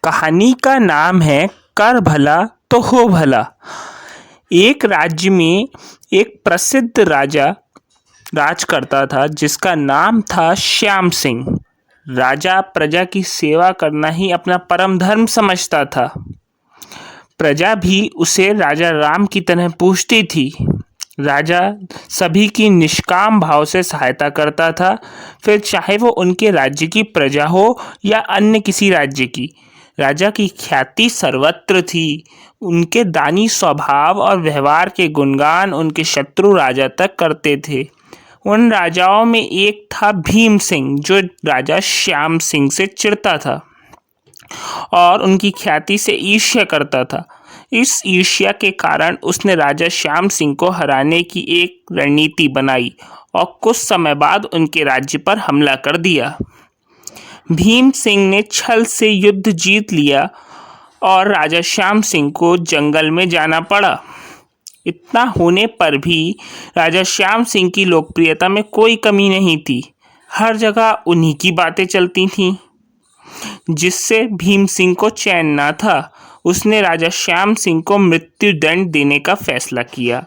कहानी का नाम है कर भला तो हो भला। एक राज्य में एक प्रसिद्ध राजा राज करता था जिसका नाम था श्याम सिंह। राजा प्रजा की सेवा करना ही अपना परम धर्म समझता था। प्रजा भी उसे राजा राम की तरह पूजती थी। राजा सभी की निष्काम भाव से सहायता करता था, फिर चाहे वो उनके राज्य की प्रजा हो या अन्य किसी राज्य की। राजा की ख्याति सर्वत्र थी। उनके दानी स्वभाव और व्यवहार के गुणगान उनके शत्रु राजा तक करते थे। उन राजाओं में एक था भीम सिंह, जो राजा श्याम सिंह से चिढ़ता था और उनकी ख्याति से ईर्ष्या करता था। इस ईर्ष्या के कारण उसने राजा श्याम सिंह को हराने की एक रणनीति बनाई और कुछ समय बाद उनके राज्य पर हमला कर दिया। भीम सिंह ने छल से युद्ध जीत लिया और राजा श्याम सिंह को जंगल में जाना पड़ा। इतना होने पर भी राजा श्याम सिंह की लोकप्रियता में कोई कमी नहीं थी। हर जगह उन्हीं की बातें चलती थीं, जिससे भीम सिंह को चैन न था। उसने राजा श्याम सिंह को मृत्यु दंड देने का फैसला किया।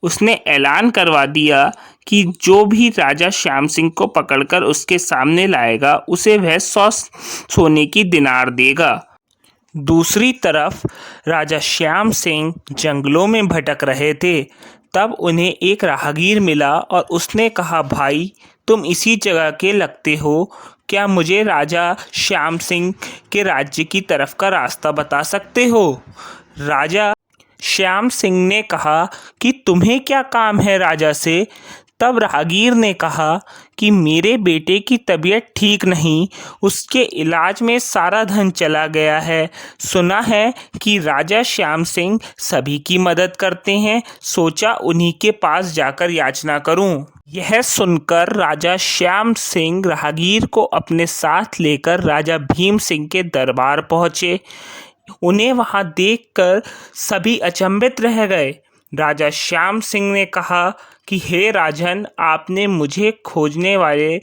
उसने ऐलान करवा दिया कि जो भी राजा श्याम सिंह को पकड़कर उसके सामने लाएगा, उसे वह 100 सोने की दिनार देगा। दूसरी तरफ राजा श्याम सिंह जंगलों में भटक रहे थे। तब उन्हें एक राहगीर मिला और उसने कहा, भाई, तुम इसी जगह के लगते हो, क्या मुझे राजा श्याम सिंह के राज्य की तरफ का रास्ता बता सकते हो? राजा श्याम सिंह ने कहा कि तुम्हें क्या काम है राजा से? तब राहगीर ने कहा कि मेरे बेटे की तबीयत ठीक नहीं, उसके इलाज में सारा धन चला गया है। सुना है कि राजा श्याम सिंह सभी की मदद करते हैं, सोचा उन्हीं के पास जाकर याचना करूं। यह सुनकर राजा श्याम सिंह राहगीर को अपने साथ लेकर राजा भीम सिंह के दरबार पहुंचे। उन्हें वहां देखकर सभी अचंभित रह गए। राजा श्याम सिंह ने कहा कि हे राजन, आपने मुझे खोजने वाले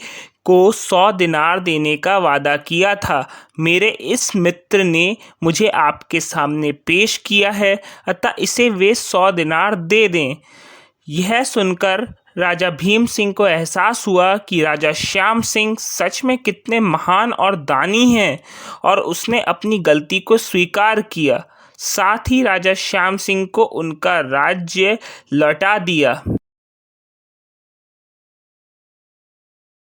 को 100 दिनार देने का वादा किया था। मेरे इस मित्र ने मुझे आपके सामने पेश किया है, अतः इसे वे 100 दिनार दे दें। यह सुनकर राजा भीम सिंह को एहसास हुआ कि राजा श्याम सिंह सच में कितने महान और दानी हैं, और उसने अपनी गलती को स्वीकार किया। साथ ही राजा श्याम सिंह को उनका राज्य लौटा दिया।